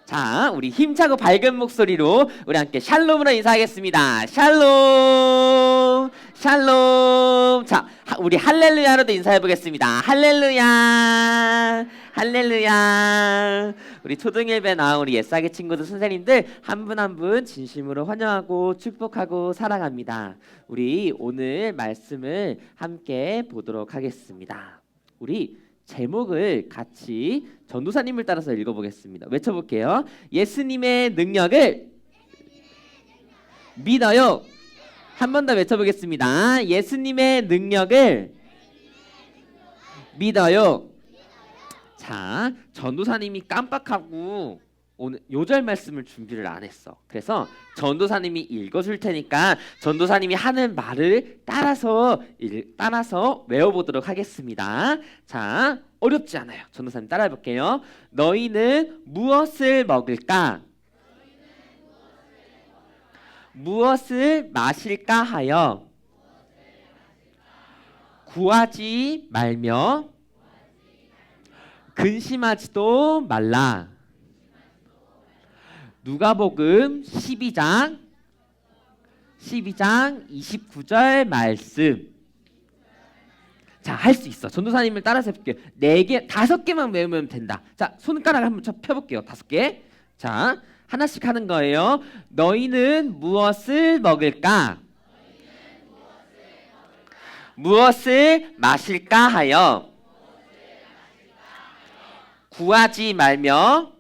자, 우리 힘차고 밝은 목소리로 우리 함께 샬롬으로 인사하겠습니다. 샬롬, 샬롬. 자, 우리 할렐루야로도 인사해 보겠습니다. 할렐루야, 할렐루야. 우리 초등예배 나온 우리 옛사기 친구들, 선생님들 한 분 한 분 진심으로 환영하고 축복하고 사랑합니다. 우리 오늘 말씀을 함께 보도록 하겠습니다. 우리 제목을 같이 전도사님을 따라서 읽어보겠습니다. 외쳐볼게요. 예수님의 능력을 믿어요. 한 번 더 외쳐보겠습니다. 예수님의 능력을 믿어요. 자, 전도사님이 깜빡하고 오늘 요절 말씀을 준비를 안 했어. 그래서 전도사님이 읽어줄 테니까 전도사님이 하는 말을 따라서 외워보도록 하겠습니다. 자, 어렵지 않아요. 전도사님 따라해 볼게요. 너희는 무엇을 먹을까? 무엇을 마실까 하여 구하지 말며 근심하지도 말라. 누가복음 12장 29절 말씀. 자, 할 수 있어. 전도사님을 따라서 해볼게요. 4개, 5개만 외우면 된다. 자, 손가락 한번 펴볼게요. 5개. 자, 하나씩 하는 거예요. 너희는 무엇을 먹을까? 무엇을 마실까 하여 구하지 말며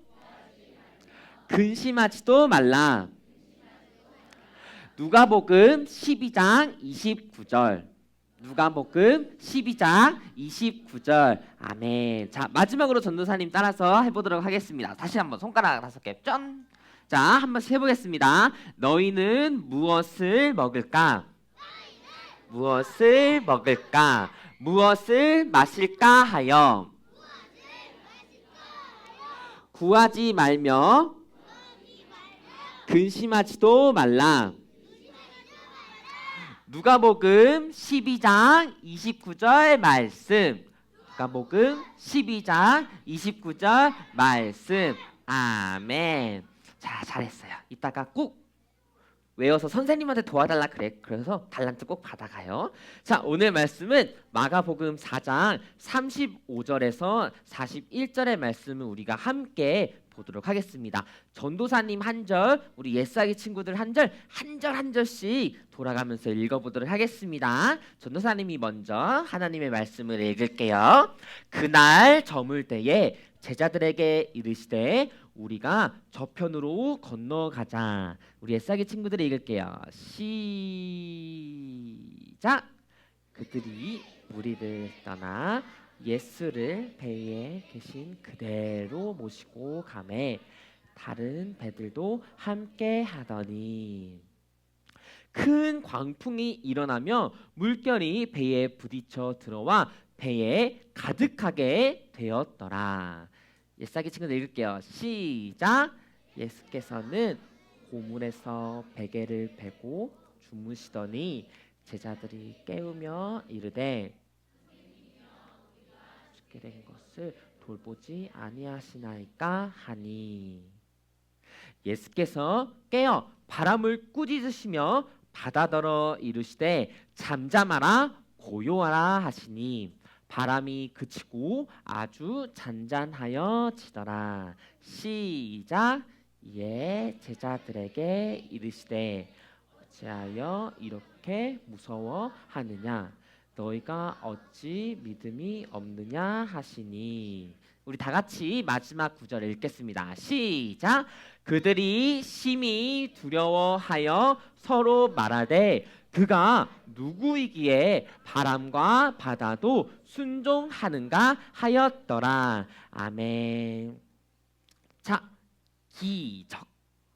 근심하지도 말라. 누가복음 12장 29절. 누가복음 12장 29절. 아멘. 자, 마지막으로 전도사님 따라서 해보도록 하겠습니다. 다시 한번 손가락 5개 짠. 자, 한번 해보겠습니다. 너희는 무엇을 먹을까? 무엇을 먹을까? 무엇을 마실까 하여 구하지 말며 근심하지도 말라. 누가복음 12장 29절 말씀. 누가복음 12장 29절 말씀. 아멘. 자, 잘했어요. 이따가 꼭 외워서 선생님한테 도와달라 그래. 그래서 달란트 꼭 받아가요. 자, 오늘 말씀은 마가복음 4장 35절에서 41절의 말씀을 우리가 함께 보도록 하겠습니다. 전도사님 한 절, 우리 옛사기 친구들 한 절, 한 절씩 돌아가면서 읽어보도록 하겠습니다. 전도사님이 먼저 하나님의 말씀을 읽을게요. 그날 저물 때에 제자들에게 이르시되 우리가 저편으로 건너가자. 우리 옛사기 친구들이 읽을게요. 시작. 그들이 무리를 떠나 예수를 배에 계신 그대로 모시고 가매 다른 배들도 함께 하더니 큰 광풍이 일어나며 물결이 배에 부딪혀 들어와 배에 가득하게 되었더라. 옛사기 친구들 읽을게요. 시작. 예수께서는 고물에서 베개를 베고 주무시더니 제자들이 깨우며 이르되 죽게 된 것을 돌보지 아니하시나이까 하니. 예수께서 깨어 바람을 꾸짖으시며 바다더러 이르시되 잠잠하라 고요하라 하시니 바람이 그치고 아주 잔잔하여지더라. 시작. 이에 제자들에게 이르시되 어찌하여 이렇게 무서워하느냐? 너희가 어찌 믿음이 없느냐 하시니. 우리 다 같이 마지막 구절을 읽겠습니다. 시작. 그들이 심히 두려워하여 서로 말하되 그가 누구이기에 바람과 바다도 순종하는가 하였더라. 아멘. 자, 기적.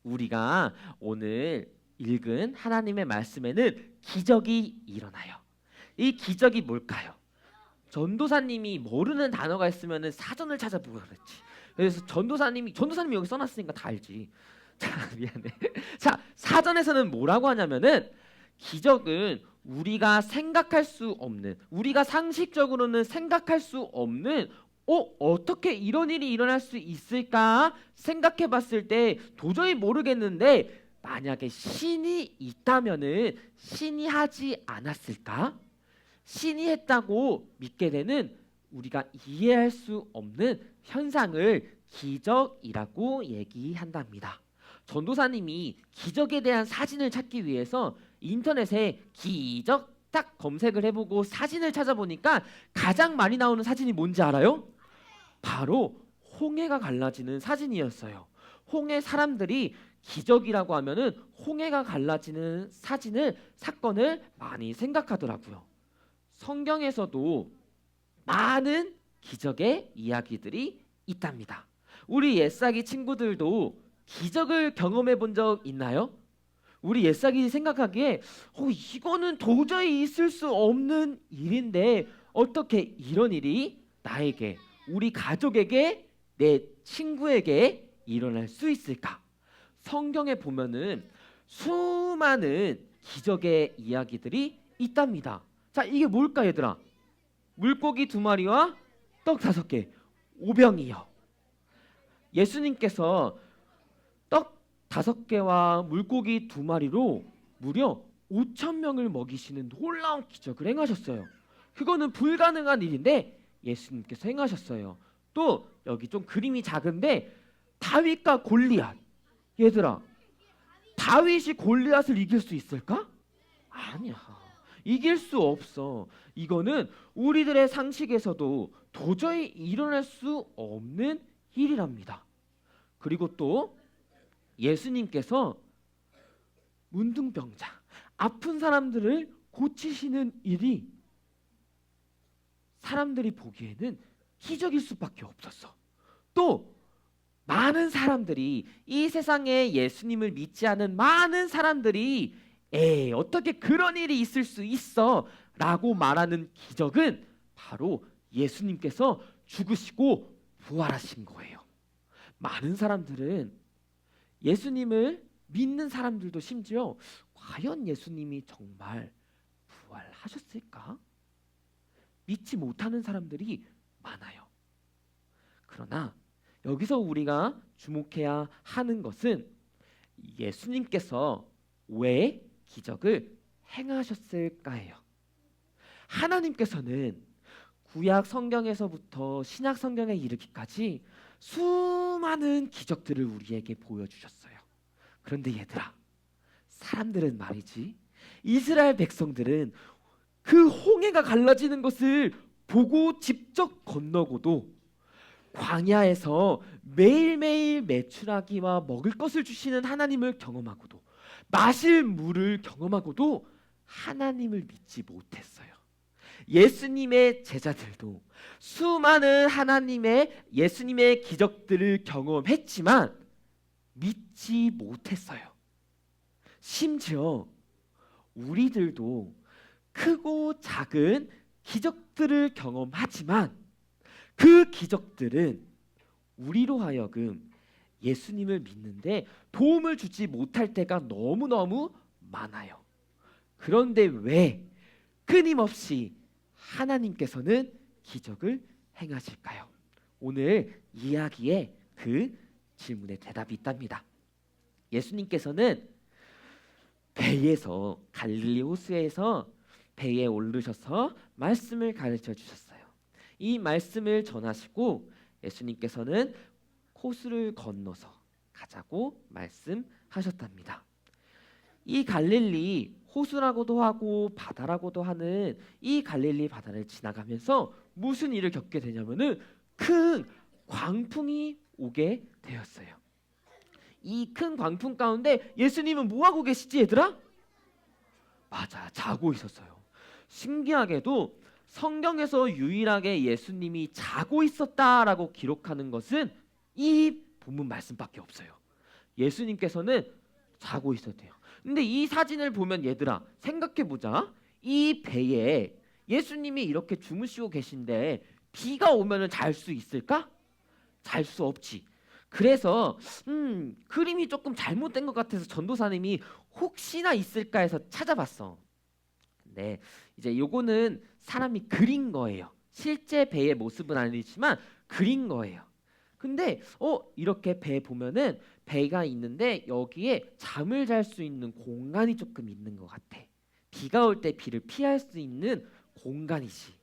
우리가 오늘 읽은 하나님의 말씀에는 기적이 일어나요. 이 기적이 뭘까요? 전도사님이 모르는 단어가 있으면 사전을 찾아보고 그랬지. 그래서 전도사님이 여기 써놨으니까 다 알지. 자, 미안해. 자, 사전에서는 뭐라고 하냐면은 기적은 우리가 생각할 수 없는, 우리가 상식적으로는 생각할 수 없는 어떻게 이런 일이 일어날 수 있을까 생각해 봤을 때 도저히 모르겠는데 만약에 신이 있다면은 신이 하지 않았을까? 신이 했다고 믿게 되는 우리가 이해할 수 없는 현상을 기적이라고 얘기한답니다. 전도사님이 기적에 대한 사진을 찾기 위해서 인터넷에 기적 딱 검색을 해보고 사진을 찾아보니까 가장 많이 나오는 사진이 뭔지 알아요? 바로 홍해가 갈라지는 사진이었어요. 홍해 사람들이 기적이라고 하면은 홍해가 갈라지는 사건을 많이 생각하더라고요. 성경에서도 많은 기적의 이야기들이 있답니다. 우리 옛사기 친구들도 기적을 경험해 본 적 있나요? 우리 옛사기 생각하기에 이거는 도저히 있을 수 없는 일인데 어떻게 이런 일이 나에게, 우리 가족에게, 내 친구에게 일어날 수 있을까? 성경에 보면은 수많은 기적의 이야기들이 있답니다. 자, 이게 뭘까 얘들아? 물고기 2마리와 떡 5개, 오병이어. 예수님께서 떡 5개와 물고기 2마리로 무려 5,000명을 먹이시는 놀라운 기적을 행하셨어요. 그거는 불가능한 일인데 예수님께서 행하셨어요. 또 여기 좀 그림이 작은데 다윗과 골리앗. 얘들아, 다윗이 골리앗을 이길 수 있을까? 아니야. 이길 수 없어. 이거는 우리들의 상식에서도 도저히 일어날 수 없는 일이랍니다. 그리고 또 예수님께서 문둥병자, 아픈 사람들을 고치시는 일이 사람들이 보기에는 기적일 수밖에 없었어. 또 많은 사람들이, 이 세상에 예수님을 믿지 않은 많은 사람들이 어떻게 그런 일이 있을 수 있어? 라고 말하는 기적은 바로 예수님께서 죽으시고 부활하신 거예요. 많은 사람들은 예수님을 믿는 사람들도 심지어 과연 예수님이 정말 부활하셨을까? 믿지 못하는 사람들이 많아요. 그러나 여기서 우리가 주목해야 하는 것은 예수님께서 왜 기적을 행하셨을까예요. 하나님께서는 구약 성경에서부터 신약 성경에 이르기까지 수많은 기적들을 우리에게 보여주셨어요. 그런데 얘들아, 사람들은 말이지, 이스라엘 백성들은 그 홍해가 갈라지는 것을 보고 직접 건너고도 광야에서 매일매일 메추라기와 먹을 것을 주시는 하나님을 경험하고도 마실 물을 경험하고도 하나님을 믿지 못했어요. 예수님의 제자들도 수많은 예수님의 기적들을 경험했지만 믿지 못했어요. 심지어 우리들도 크고 작은 기적들을 경험하지만 그 기적들은 우리로 하여금 예수님을 믿는데 도움을 주지 못할 때가 너무너무 많아요. 그런데 왜 끊임없이 하나님께서는 기적을 행하실까요? 오늘 이야기에 그 질문에 대답이 있답니다. 예수님께서는 배에서, 갈릴리 호수에서 배에 오르셔서 말씀을 가르쳐 주셨어요. 이 말씀을 전하시고 예수님께서는 호수를 건너서 가자고 말씀하셨답니다. 이 갈릴리 호수라고도 하고 바다라고도 하는 이 갈릴리 바다를 지나가면서 무슨 일을 겪게 되냐면은 큰 광풍이 오게 되었어요. 이 큰 광풍 가운데 예수님은 뭐 하고 계시지 얘들아? 맞아, 자고 있었어요. 신기하게도 성경에서 유일하게 예수님이 자고 있었다라고 기록하는 것은 이 본문 말씀밖에 없어요. 예수님께서는 자고 있었대요. 근데 이 사진을 보면 얘들아, 생각해보자. 이 배에 예수님이 이렇게 주무시고 계신데 비가 오면은 잘 수 있을까? 잘 수 없지. 그래서 그림이 조금 잘못된 것 같아서 전도사님이 혹시나 있을까 해서 찾아봤어. 네, 이제 요거는 사람이 그린 거예요. 실제 배의 모습은 아니지만 그린 거예요. 근데 이렇게 배 보면은 배가 있는데 여기에 잠을 잘 수 있는 공간이 조금 있는 것 같아. 비가 올 때 비를 피할 수 있는 공간이지.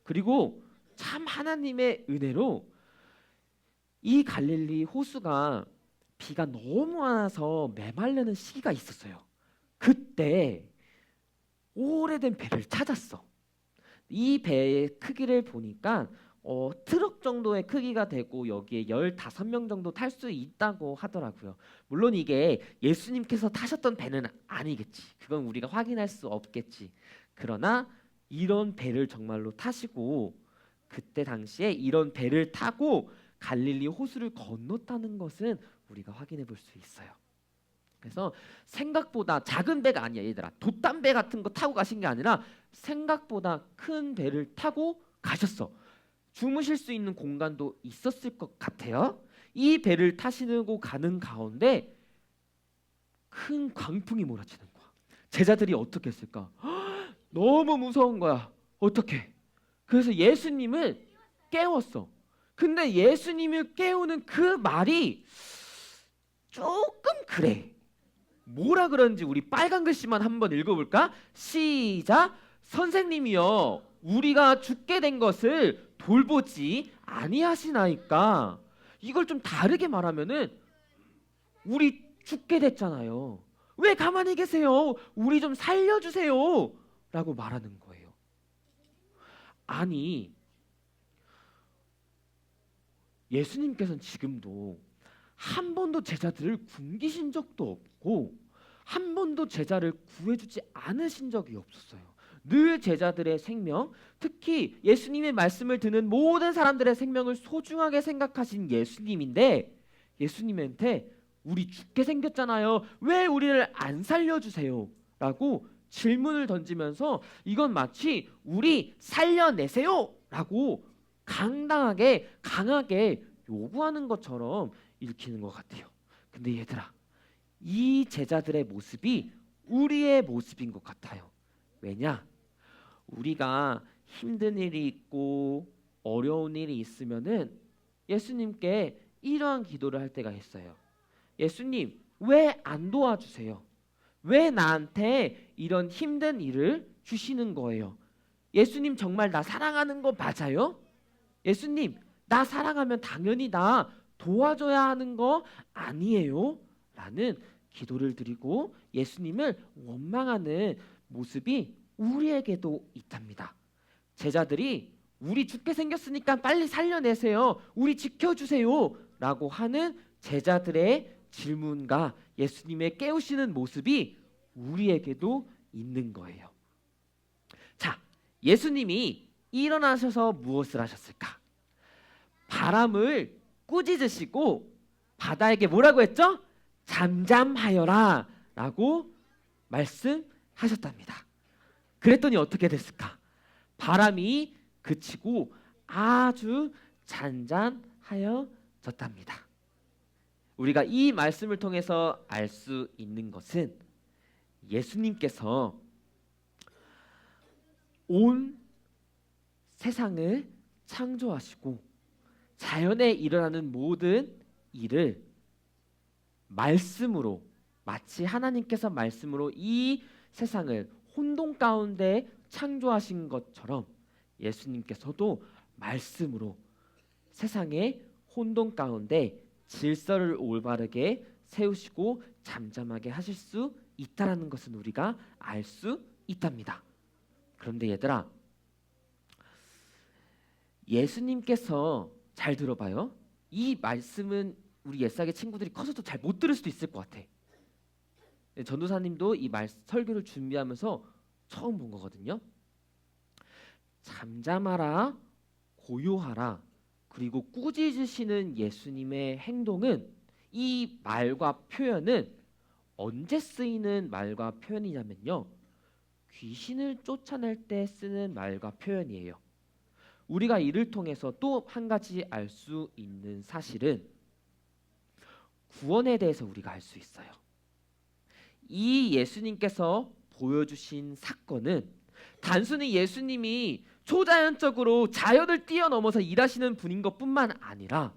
그리고 참 하나님의 은혜로 이 갈릴리 호수가 비가 너무 와서 메마르는 시기가 있었어요. 그때 오래된 배를 찾았어. 이 배의 크기를 보니까 트럭 정도의 크기가 되고 여기에 15명 정도 탈 수 있다고 하더라고요. 물론 이게 예수님께서 타셨던 배는 아니겠지. 그건 우리가 확인할 수 없겠지. 그러나 이런 배를 정말로 타시고 그때 당시에 이런 배를 타고 갈릴리 호수를 건넜다는 것은 우리가 확인해 볼 수 있어요. 그래서 생각보다 작은 배가 아니야, 얘들아. 돛담배 같은 거 타고 가신 게 아니라 생각보다 큰 배를 타고 가셨어. 주무실 수 있는 공간도 있었을 것 같아요. 이 배를 타시고 가는 가운데 큰 광풍이 몰아치는 거야. 제자들이 어떻게 했을까? 너무 무서운 거야. 어떻게? 그래서 예수님을 깨웠어. 근데 예수님을 깨우는 그 말이 조금 그래. 뭐라 그런지 우리 빨간 글씨만 한번 읽어볼까? 시작. 선생님이여, 우리가 죽게 된 것을 돌보지 아니하시나이까. 이걸 좀 다르게 말하면은 우리 죽게 됐잖아요. 왜 가만히 계세요? 우리 좀 살려주세요. 라고 말하는 거예요. 아니, 예수님께서는 지금도 한 번도 제자들을 굶기신 적도 없고 한 번도 제자를 구해주지 않으신 적이 없었어요. 늘 제자들의 생명, 특히 예수님의 말씀을 듣는 모든 사람들의 생명을 소중하게 생각하신 예수님인데 예수님한테 우리 죽게 생겼잖아요. 왜 우리를 안 살려주세요? 라고 질문을 던지면서 이건 마치 우리 살려내세요! 라고 강당하게 강하게 요구하는 것처럼 읽히는 것 같아요. 근데 얘들아, 이 제자들의 모습이 우리의 모습인 것 같아요. 왜냐? 우리가 힘든 일이 있고 어려운 일이 있으면은 예수님께 이러한 기도를 할 때가 있어요. 예수님, 왜 안 도와주세요? 왜 나한테 이런 힘든 일을 주시는 거예요? 예수님, 정말 나 사랑하는 거 맞아요? 예수님, 나 사랑하면 당연히 나 도와줘야 하는 거 아니에요? 라는 기도를 드리고 예수님을 원망하는 모습이 우리에게도 있답니다. 제자들이 우리 죽게 생겼으니까 빨리 살려내세요. 우리 지켜주세요. 라고 하는 제자들의 질문과 예수님의 깨우시는 모습이 우리에게도 있는 거예요. 자, 예수님이 일어나셔서 무엇을 하셨을까? 바람을 꾸짖으시고 바다에게 뭐라고 했죠? 잠잠하여라 라고 말씀하셨답니다. 그랬더니 어떻게 됐을까? 바람이 그치고 아주 잔잔하여졌답니다. 우리가 이 말씀을 통해서 알 수 있는 것은 예수님께서 온 세상을 창조하시고 자연에 일어나는 모든 일을 말씀으로, 마치 하나님께서 말씀으로 이 세상을 혼돈 가운데 창조하신 것처럼 예수님께서도 말씀으로 세상의 혼돈 가운데 질서를 올바르게 세우시고 잠잠하게 하실 수 있다라는 것은 우리가 알 수 있답니다. 그런데 얘들아, 예수님께서 잘 들어봐요. 이 말씀은 우리 옛사계 친구들이 커서도 잘 못 들을 수도 있을 것 같아. 전도사님도 이 설교를 준비하면서 처음 본 거거든요. 잠잠하라, 고요하라, 그리고 꾸짖으시는 예수님의 행동은, 이 말과 표현은 언제 쓰이는 말과 표현이냐면요, 귀신을 쫓아낼 때 쓰는 말과 표현이에요. 우리가 이를 통해서 또 한 가지 알 수 있는 사실은 구원에 대해서 우리가 알 수 있어요. 이 예수님께서 보여주신 사건은 단순히 예수님이 초자연적으로 자연을 뛰어넘어서 일하시는 분인 것뿐만 아니라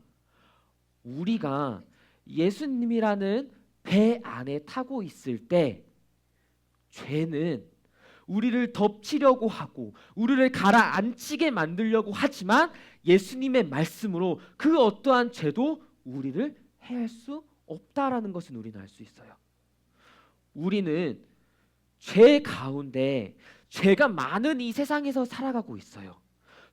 우리가 예수님이라는 배 안에 타고 있을 때 죄는 우리를 덮치려고 하고 우리를 가라앉히게 만들려고 하지만 예수님의 말씀으로 그 어떠한 죄도 우리를 해할 수 없다라는 것은 우리는 알 수 있어요. 우리는 죄 가운데 죄가 많은 이 세상에서 살아가고 있어요.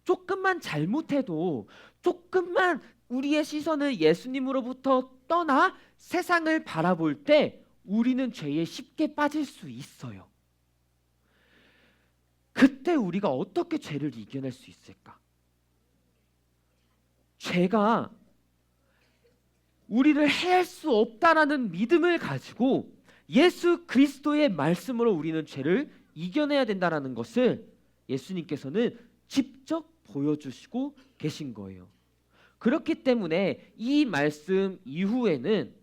조금만 잘못해도 조금만 우리의 시선을 예수님으로부터 떠나 세상을 바라볼 때 우리는 죄에 쉽게 빠질 수 있어요. 그때 우리가 어떻게 죄를 이겨낼 수 있을까? 죄가 우리를 해할 수 없다라는 믿음을 가지고 예수 그리스도의 말씀으로 우리는 죄를 이겨내야 된다라는 것을 예수님께서는 직접 보여주시고 계신 거예요. 그렇기 때문에 이 말씀 이후에는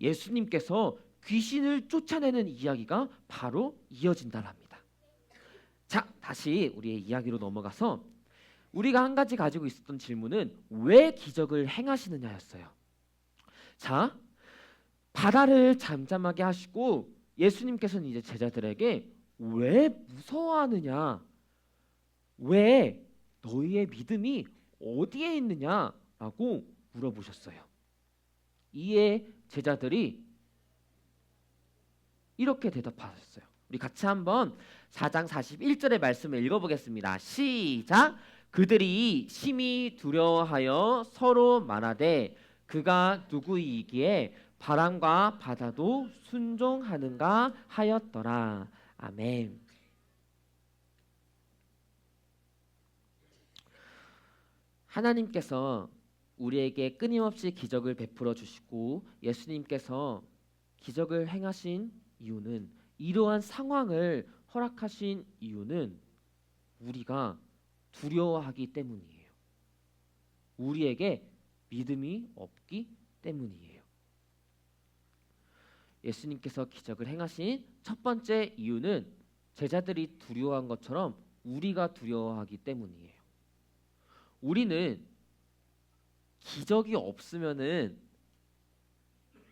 예수님께서 귀신을 쫓아내는 이야기가 바로 이어진다랍니다. 자, 다시 우리의 이야기로 넘어가서 우리가 한 가지 가지고 있었던 질문은 왜 기적을 행하시느냐였어요. 자, 바다를 잠잠하게 하시고 예수님께서는 이제 제자들에게 왜 무서워하느냐, 왜 너희의 믿음이 어디에 있느냐라고 물어보셨어요. 이에 제자들이 이렇게 대답하셨어요. 우리 같이 한번 4장 41절의 말씀을 읽어보겠습니다. 시작. 그들이 심히 두려워하여 서로 말하되 그가 누구이기에 바람과 바다도 순종하는가 하였더라. 아멘. 하나님께서 우리에게 끊임없이 기적을 베풀어 주시고 예수님께서 기적을 행하신 이유는, 이러한 상황을 허락하신 이유는 우리가 두려워하기 때문이에요. 우리에게 믿음이 없기 때문이에요. 예수님께서 기적을 행하신 첫 번째 이유는 제자들이 두려워한 것처럼 우리가 두려워하기 때문이에요. 우리는 기적이 없으면은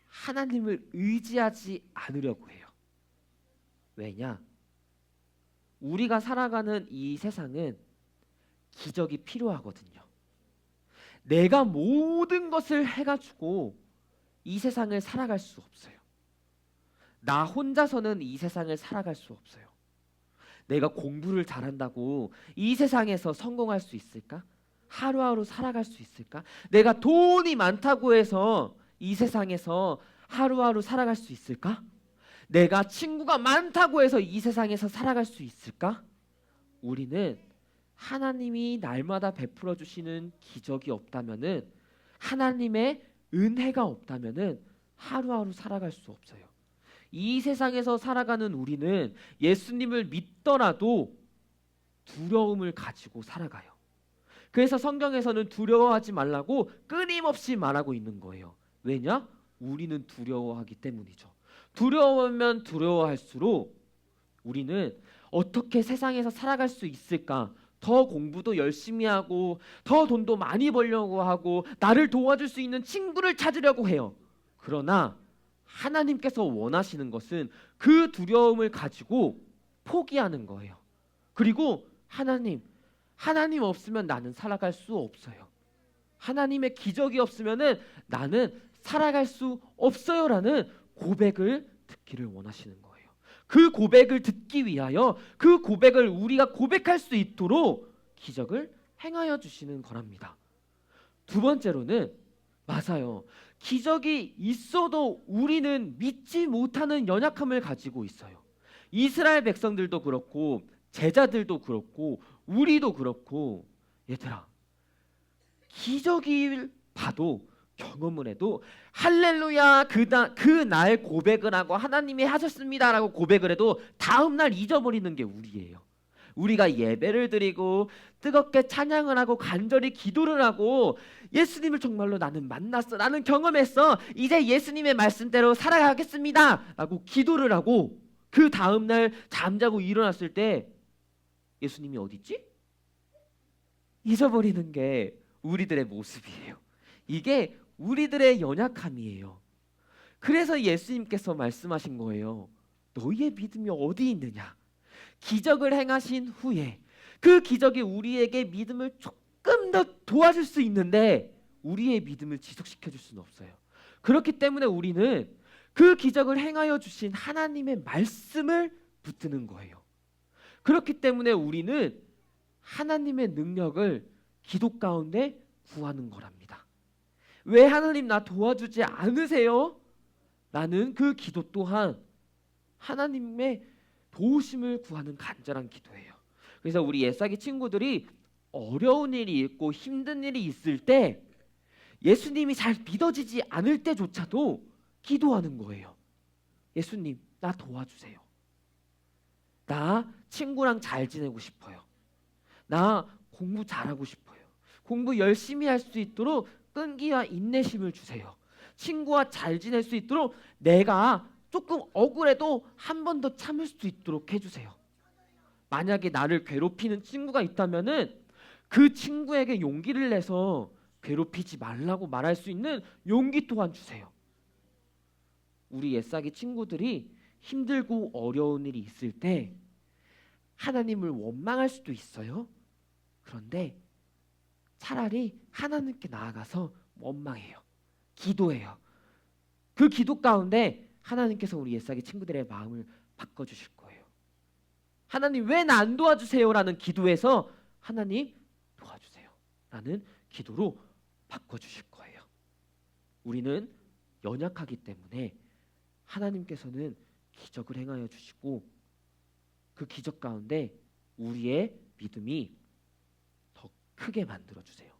하나님을 의지하지 않으려고 해요. 왜냐? 우리가 살아가는 이 세상은 기적이 필요하거든요. 내가 모든 것을 해가지고 이 세상을 살아갈 수 없어요. 나 혼자서는 이 세상을 살아갈 수 없어요. 내가 공부를 잘한다고 이 세상에서 성공할 수 있을까? 하루하루 살아갈 수 있을까? 내가 돈이 많다고 해서 이 세상에서 하루하루 살아갈 수 있을까? 내가 친구가 많다고 해서 이 세상에서 살아갈 수 있을까? 우리는 하나님이 날마다 베풀어 주시는 기적이 없다면은, 하나님의 은혜가 없다면은 하루하루 살아갈 수 없어요. 이 세상에서 살아가는 우리는 예수님을 믿더라도 두려움을 가지고 살아가요. 그래서 성경에서는 두려워하지 말라고 끊임없이 말하고 있는 거예요. 왜냐? 우리는 두려워하기 때문이죠. 두려우면 두려워할수록 우리는 어떻게 세상에서 살아갈 수 있을까? 더 공부도 열심히 하고 더 돈도 많이 벌려고 하고 나를 도와줄 수 있는 친구를 찾으려고 해요. 그러나 하나님께서 원하시는 것은 그 두려움을 가지고 포기하는 거예요. 그리고 하나님 없으면 나는 살아갈 수 없어요. 하나님의 기적이 없으면은 나는 살아갈 수 없어요라는 고백을 듣기를 원하시는 거예요. 그 고백을 듣기 위하여 그 고백을 우리가 고백할 수 있도록 기적을 행하여 주시는 거랍니다. 두 번째로는 맞아요. 기적이 있어도 우리는 믿지 못하는 연약함을 가지고 있어요. 이스라엘 백성들도 그렇고 제자들도 그렇고 우리도 그렇고, 얘들아, 기적을 봐도 경험을 해도 할렐루야 그날 고백을 하고 하나님이 하셨습니다라고 고백을 해도 다음날 잊어버리는 게 우리예요. 우리가 예배를 드리고 뜨겁게 찬양을 하고 간절히 기도를 하고 예수님을 정말로 나는 만났어, 나는 경험했어, 이제 예수님의 말씀대로 살아가겠습니다 라고 기도를 하고 그 다음날 잠자고 일어났을 때 예수님이 어디 있지? 잊어버리는 게 우리들의 모습이에요. 이게 우리들의 연약함이에요. 그래서 예수님께서 말씀하신 거예요. 너희의 믿음이 어디 있느냐? 기적을 행하신 후에 그 기적이 우리에게 믿음을 조금 더 도와줄 수 있는데 우리의 믿음을 지속시켜 줄 수는 없어요. 그렇기 때문에 우리는 그 기적을 행하여 주신 하나님의 말씀을 붙드는 거예요. 그렇기 때문에 우리는 하나님의 능력을 기도 가운데 구하는 거랍니다. 왜 하나님 나 도와주지 않으세요? 나는 그 기도 또한 하나님의 도우심을 구하는 간절한 기도예요. 그래서 우리 예사기 친구들이 어려운 일이 있고 힘든 일이 있을 때 예수님이 잘 믿어지지 않을 때조차도 기도하는 거예요. 예수님, 나 도와주세요. 나 친구랑 잘 지내고 싶어요. 나 공부 잘하고 싶어요. 공부 열심히 할 수 있도록 끈기와 인내심을 주세요. 친구와 잘 지낼 수 있도록 내가 조금 억울해도 한 번 더 참을 수 있도록 해주세요. 만약에 나를 괴롭히는 친구가 있다면은 그 친구에게 용기를 내서 괴롭히지 말라고 말할 수 있는 용기 또한 주세요. 우리 옛사기 친구들이 힘들고 어려운 일이 있을 때 하나님을 원망할 수도 있어요. 그런데 차라리 하나님께 나아가서 원망해요. 기도해요. 그 기도 가운데 하나님께서 우리 옛사기 친구들의 마음을 바꿔주실 거예요. 하나님 왜 나 안 도와주세요? 라는 기도에서 하나님 도와주세요 라는 기도로 바꿔주실 거예요. 우리는 연약하기 때문에 하나님께서는 기적을 행하여 주시고 그 기적 가운데 우리의 믿음이 더 크게 만들어 주세요.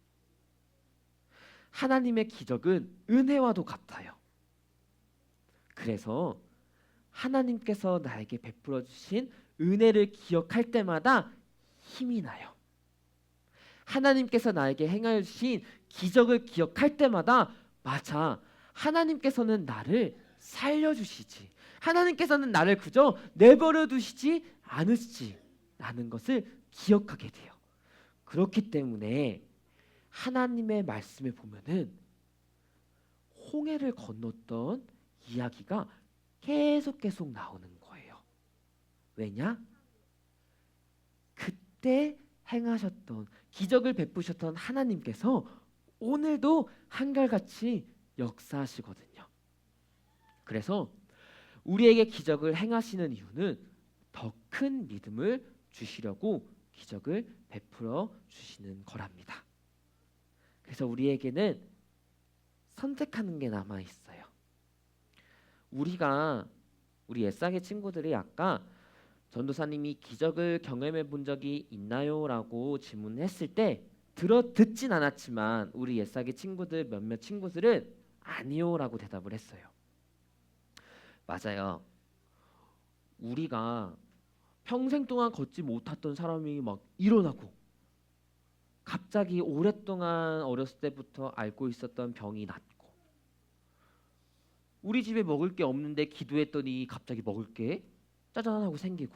하나님의 기적은 은혜와도 같아요. 그래서 하나님께서 나에게 베풀어 주신 은혜를 기억할 때마다 힘이 나요. 하나님께서 나에게 행하여 주신 기적을 기억할 때마다 맞아, 하나님께서는 나를 살려주시지, 하나님께서는 나를 그저 내버려 두시지 않으시지라는 것을 기억하게 돼요. 그렇기 때문에 하나님의 말씀에 보면은 홍해를 건넜던 이야기가 계속 나오는 거예요. 왜냐? 그때 행하셨던 기적을 베푸셨던 하나님께서 오늘도 한결같이 역사하시거든요. 그래서 우리에게 기적을 행하시는 이유는 더 큰 믿음을 주시려고 기적을 베풀어 주시는 거랍니다. 그래서 우리에게는 선택하는 게 남아 있어요. 우리 옛사기 친구들이 아까 전도사님이 기적을 경험해 본 적이 있나요? 라고 질문했을 때 듣진 않았지만 우리 옛사기 친구들 몇몇 친구들은 아니요 라고 대답을 했어요. 맞아요. 우리가 평생 동안 걷지 못했던 사람이 막 일어나고 갑자기 오랫동안 어렸을 때부터 앓고 있었던 병이 낫고 우리 집에 먹을 게 없는데 기도했더니 갑자기 먹을 게 짜잔 하고 생기고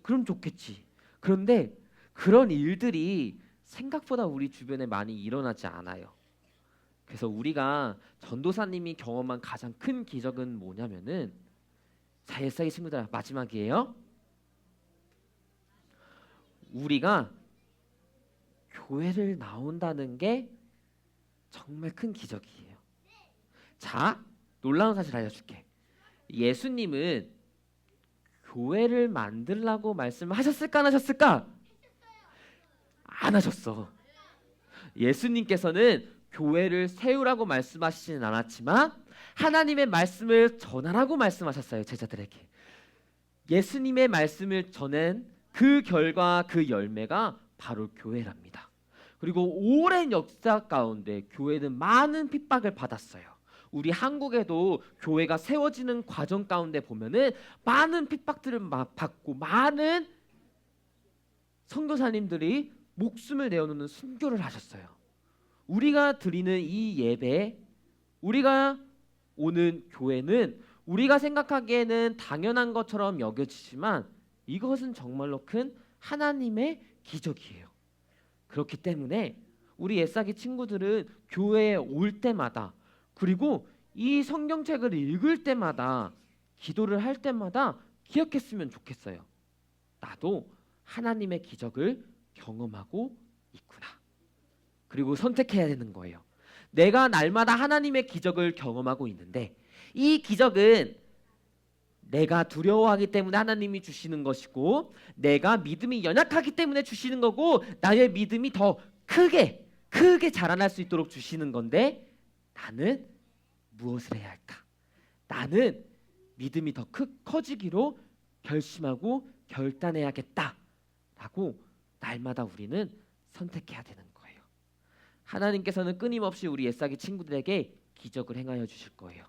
그럼 좋겠지. 그런데 그런 일들이 생각보다 우리 주변에 많이 일어나지 않아요. 그래서 우리가 전도사님이 경험한 가장 큰 기적은 뭐냐면은 옛사기 친구들 마지막이에요. 우리가 교회를 나온다는 게 정말 큰 기적이에요. 자, 놀라운 사실 알려줄게. 예수님은 교회를 만들라고 말씀하셨을까 안 하셨을까? 안 하셨어. 예수님께서는 교회를 세우라고 말씀하시지는 않았지만 하나님의 말씀을 전하라고 말씀하셨어요. 제자들에게. 예수님의 말씀을 전한 그 결과 그 열매가 바로 교회랍니다. 그리고 오랜 역사 가운데 교회는 많은 핍박을 받았어요. 우리 한국에도 교회가 세워지는 과정 가운데 보면은 많은 핍박들을 받고 많은 선교사님들이 목숨을 내어놓는 순교를 하셨어요. 우리가 드리는 이 예배, 우리가 오는 교회는 우리가 생각하기에는 당연한 것처럼 여겨지지만 이것은 정말로 큰 하나님의 기적이에요. 그렇기 때문에 우리 옛사기 친구들은 교회에 올 때마다 그리고 이 성경책을 읽을 때마다 기도를 할 때마다 기억했으면 좋겠어요. 나도 하나님의 기적을 경험하고 있구나. 그리고 선택해야 되는 거예요. 내가 날마다 하나님의 기적을 경험하고 있는데 이 기적은 내가 두려워하기 때문에 하나님이 주시는 것이고 내가 믿음이 연약하기 때문에 주시는 거고 나의 믿음이 더 크게 자라날 수 있도록 주시는 건데 나는 무엇을 해야 할까? 나는 믿음이 더 커지기로 결심하고 결단해야겠다라고 날마다 우리는 선택해야 되는 거예요. 하나님께서는 끊임없이 우리 옛사기 친구들에게 기적을 행하여 주실 거예요.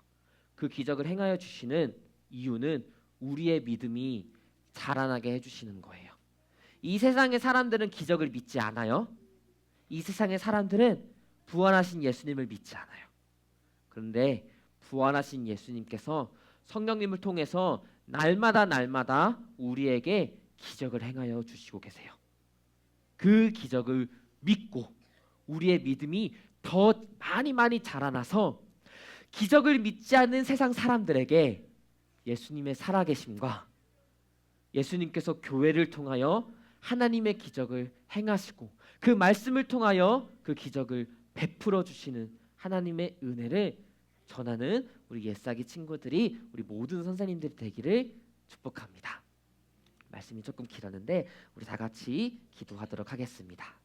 그 기적을 행하여 주시는 이유는 우리의 믿음이 자라나게 해주시는 거예요. 이 세상의 사람들은 기적을 믿지 않아요. 이 세상의 사람들은 부활하신 예수님을 믿지 않아요. 그런데 부활하신 예수님께서 성령님을 통해서 날마다 우리에게 기적을 행하여 주시고 계세요. 그 기적을 믿고 우리의 믿음이 더 많이 자라나서 기적을 믿지 않는 세상 사람들에게 예수님의 살아계심과 예수님께서 교회를 통하여 하나님의 기적을 행하시고 그 말씀을 통하여 그 기적을 베풀어 주시는 하나님의 은혜를 전하는 우리 옛사기 친구들이 우리 모든 선생님들이 되기를 축복합니다. 말씀이 조금 길었는데 우리 다 같이 기도하도록 하겠습니다.